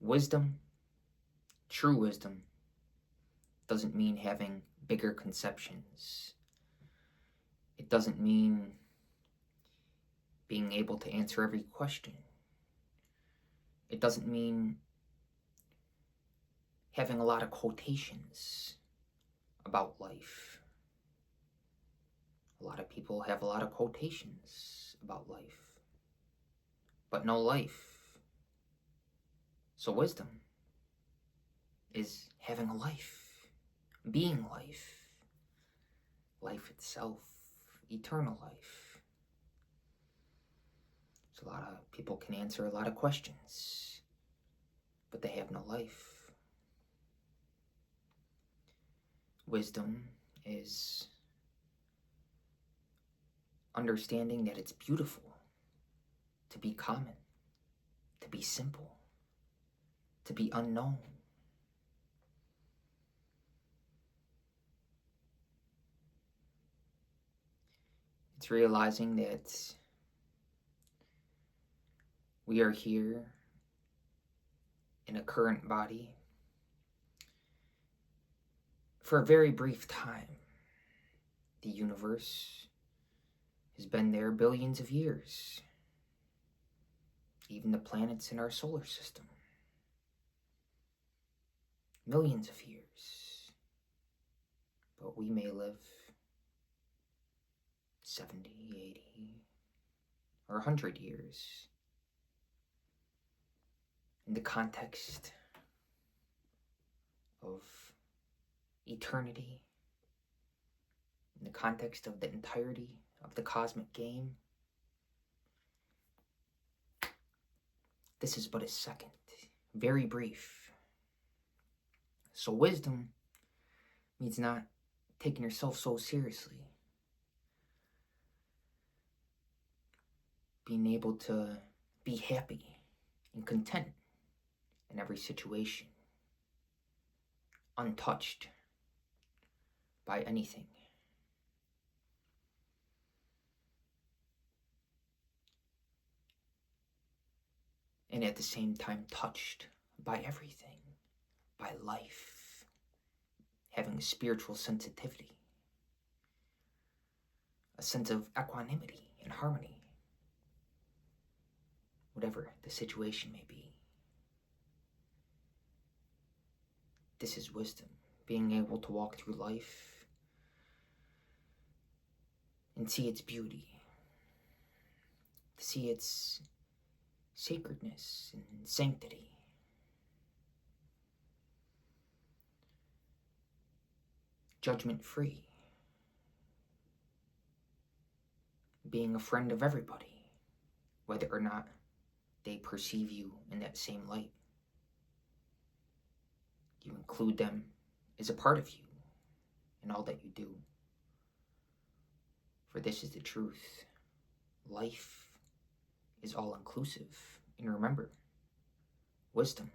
Wisdom, true wisdom, doesn't mean having bigger conceptions. It doesn't mean being able to answer every question. It doesn't mean having a lot of quotations about life. A lot of people have a lot of quotations about life, but no life. So wisdom is having a life, being life, life itself, eternal life. So a lot of people can answer a lot of questions, but they have no life. Wisdom is understanding that it's beautiful to be common, to be simple, to be unknown. It's realizing that we are here in a current body for a very brief time. The universe has been there billions of years. Even the planets in our solar system. Millions of years. But we may live 70, 80, or 100 years in the context of eternity, in the context of the entirety of the cosmic game. This is but a second, very brief. So wisdom means not taking yourself so seriously. Being able to be happy and content in every situation, untouched by anything. And at the same time touched by everything, by life, having a spiritual sensitivity, a sense of equanimity and harmony, whatever the situation may be. This is wisdom, being able to walk through life and see its beauty, see its sacredness and sanctity. Judgment-free. Being a friend of everybody, whether or not they perceive you in that same light. You include them as a part of you in all that you do. For this is the truth. Life is all-inclusive. And remember, wisdom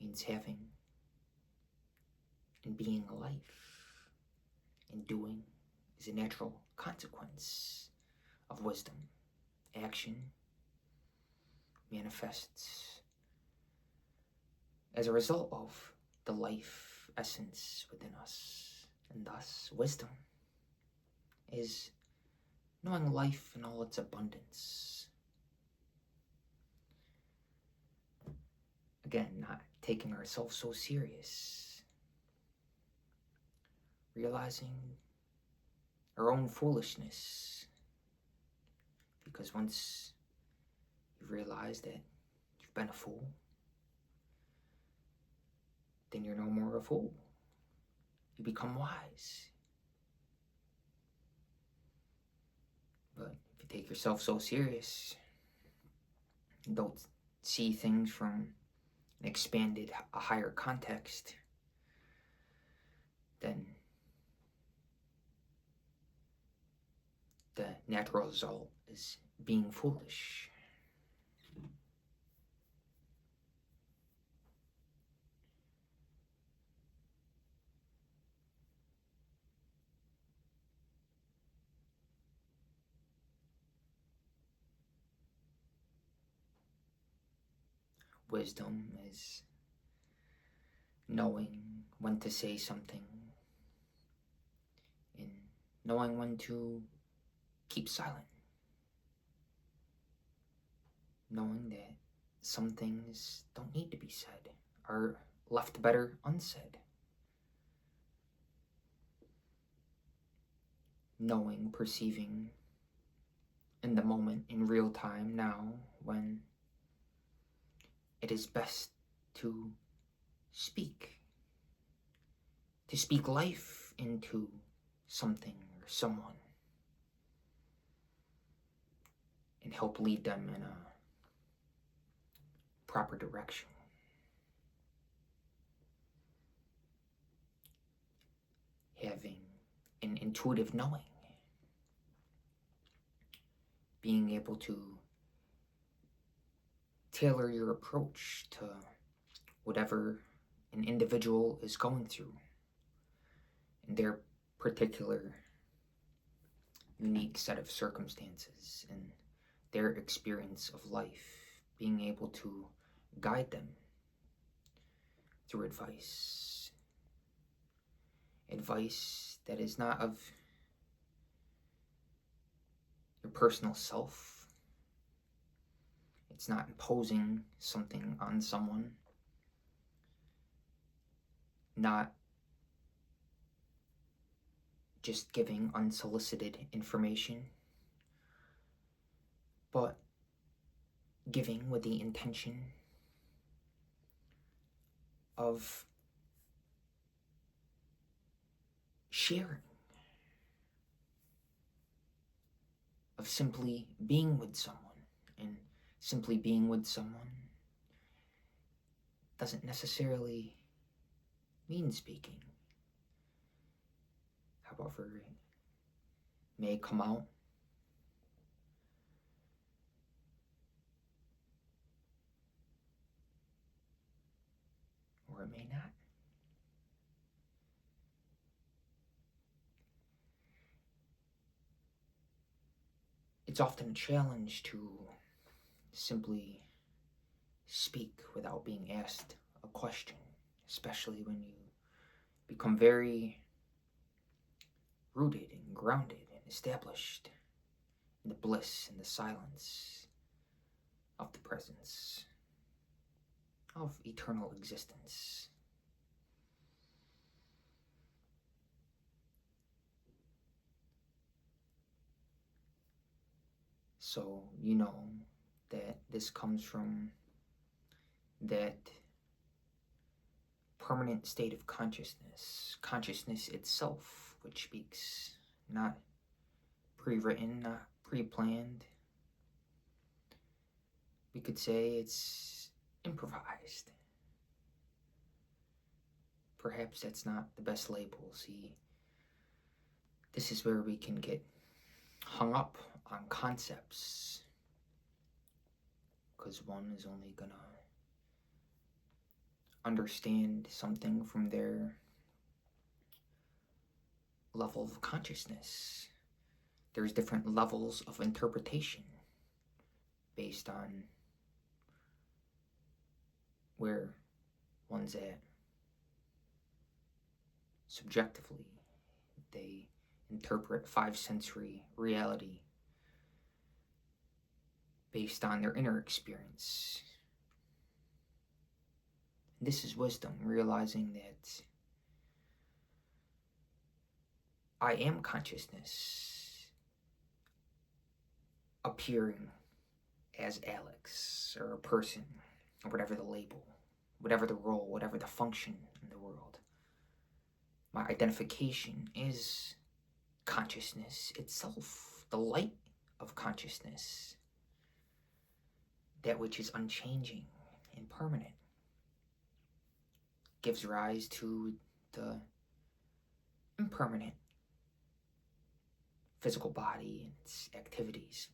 means having and being a life. And doing is a natural consequence of wisdom. Action manifests as a result of the life essence within us. And thus, wisdom is knowing life in all its abundance. Again, not taking ourselves so serious. Realizing our own foolishness. Because once you realize that you've been a fool, then you're no more a fool. You become wise. But if you take yourself so serious, and don't see things from an expanded, a higher context, then the natural result is being foolish. wisdom is knowing when to say something and knowing when to keep silent. Knowing that some things don't need to be said, are left better unsaid. Knowing, perceiving in the moment, in real time now, when it is best to speak life into something or someone and help lead them in a proper direction. Having an intuitive knowing, being able to tailor your approach to whatever an individual is going through in their particular unique set of circumstances and their experience of life, being able to guide them through advice that is not of your personal self. It's not imposing something on someone, not just giving unsolicited information, but giving with the intention of sharing, of simply being with someone. And simply being with someone doesn't necessarily mean speaking. However, it may come out or it may not. It's often a challenge to simply speak without being asked a question, especially when you become very rooted and grounded and established in the bliss and the silence of the presence of eternal existence. So you know that this comes from that permanent state of consciousness itself, which speaks, not pre-written, not pre-planned. We could say it's improvised. Perhaps that's not the best label. See, this is where we can get hung up on concepts, because one is only gonna understand something from their level of consciousness. There's different levels of interpretation based on where one's at subjectively. They interpret five-sensory reality based on their inner experience. This is wisdom, realizing that I am consciousness appearing as Alex, or a person, or whatever the label, whatever the role, whatever the function in the world. My identification is consciousness itself, the light of consciousness, that which is unchanging and permanent, gives rise to the impermanent physical body and its activities.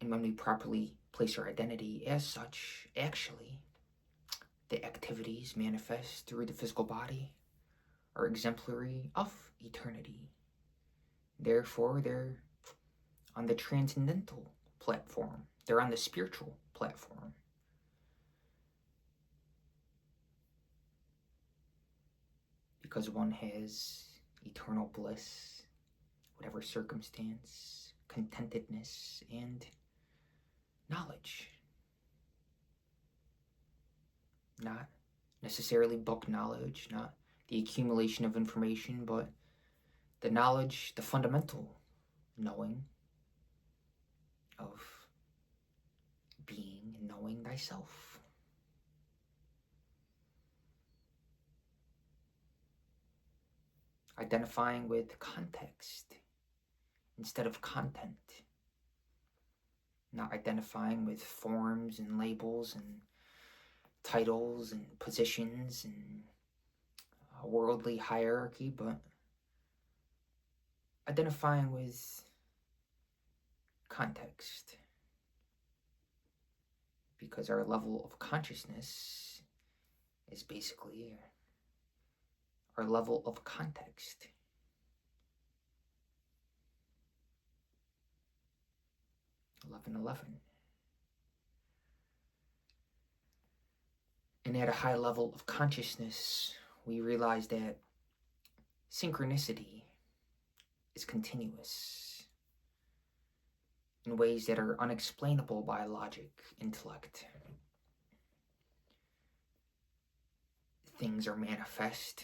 And when we properly place our identity as such, actually, the activities manifest through the physical body are exemplary of eternity. Therefore, they're on the transcendental platform. They're on the spiritual platform. because one has eternal bliss, whatever circumstance, contentedness, and knowledge. Not necessarily book knowledge, not the accumulation of information, but the knowledge, the fundamental knowing of being and knowing thyself. Identifying with context instead of content. Not identifying with forms and labels and titles and positions and a worldly hierarchy, but identifying with context. Because our level of consciousness is basically our level of context. (11:11). And at a high level of consciousness, we realize that synchronicity is continuous in ways that are unexplainable by logic, intellect. Things are manifest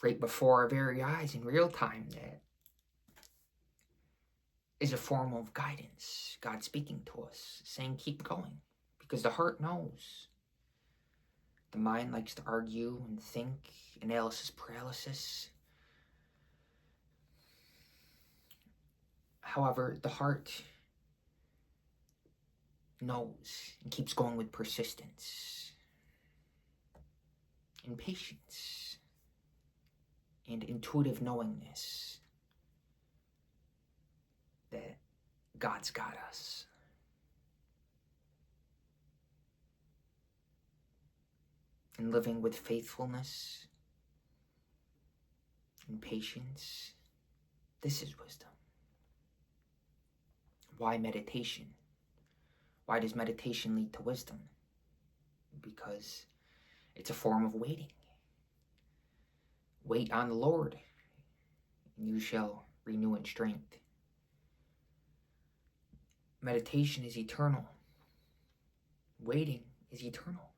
right before our very eyes in real time. That is a form of guidance. God speaking to us, saying keep going, because the heart knows. The mind likes to argue and think, analysis paralysis. However, the heart knows and keeps going with persistence and patience and intuitive knowingness that God's got us. And living with faithfulness and patience, this is wisdom. Why meditation? Why does meditation lead to wisdom? Because it's a form of waiting. Wait on the Lord, and you shall renew in strength. Meditation is eternal. Waiting is eternal.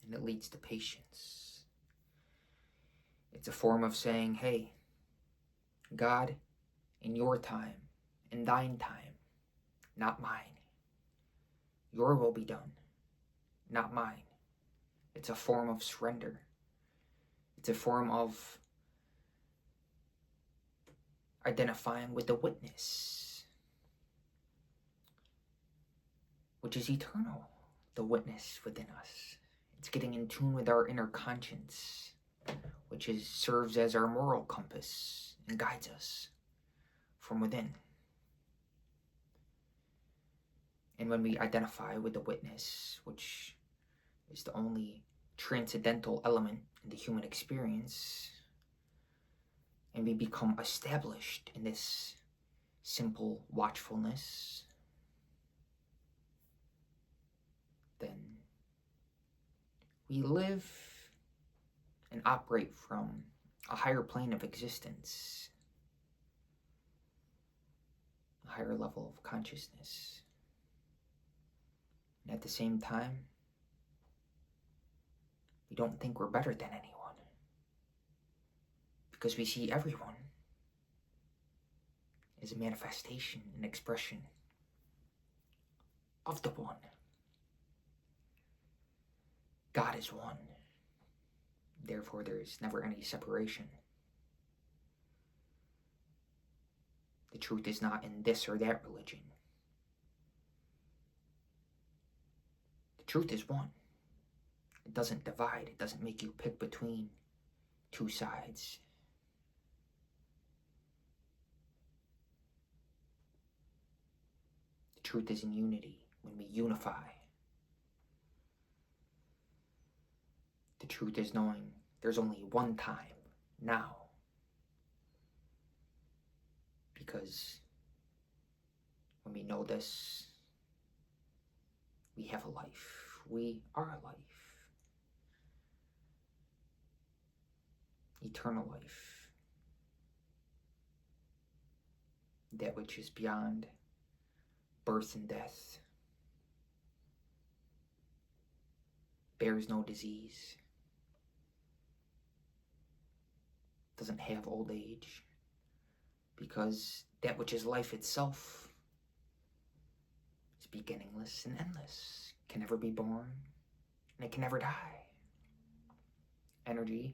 And it leads to patience. It's a form of saying, hey, God, in your time, in thine time, not mine. Your will be done, not mine. It's a form of surrender. It's a form of identifying with the witness, which is eternal, the witness within us. It's getting in tune with our inner conscience, which serves as our moral compass and guides us from within. And when we identify with the witness, which is the only transcendental element in the human experience, and we become established in this simple watchfulness, then we live and operate from a higher plane of existence, a higher level of consciousness. And at the same time, we don't think we're better than anyone, because we see everyone as a manifestation, an expression of the one. God is one. Therefore, there is never any separation. The truth is not in this or that religion. The truth is one. It doesn't divide. It doesn't make you pick between two sides. The truth is in unity, when we unify. The truth is knowing there's only one time, now. Because when we know this, we have a life. We are a life. eternal life, that which is beyond birth and death, bears no disease, doesn't have old age, because that which is life itself is beginningless and endless, can never be born, and it can never die. Energy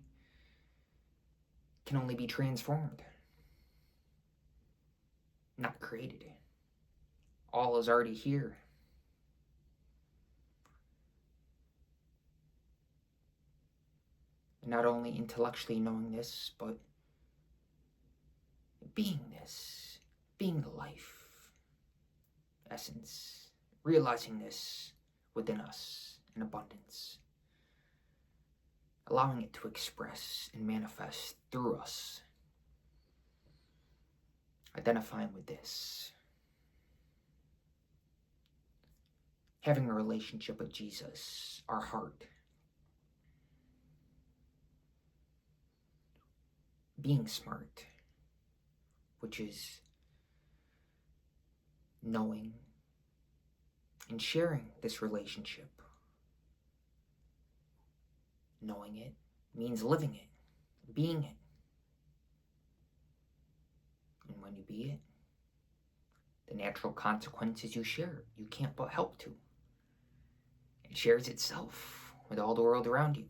can only be transformed, not created. All is already here. And not only intellectually knowing this, but being this, being the life, essence, realizing this within us in abundance, allowing it to express and manifest through us, identifying with this, having a relationship with Jesus, our heart, being smart, which is knowing and sharing this relationship. Knowing it means living it, being it. And when you be it, the natural consequences you share, you can't but help to. It shares itself with all the world around you.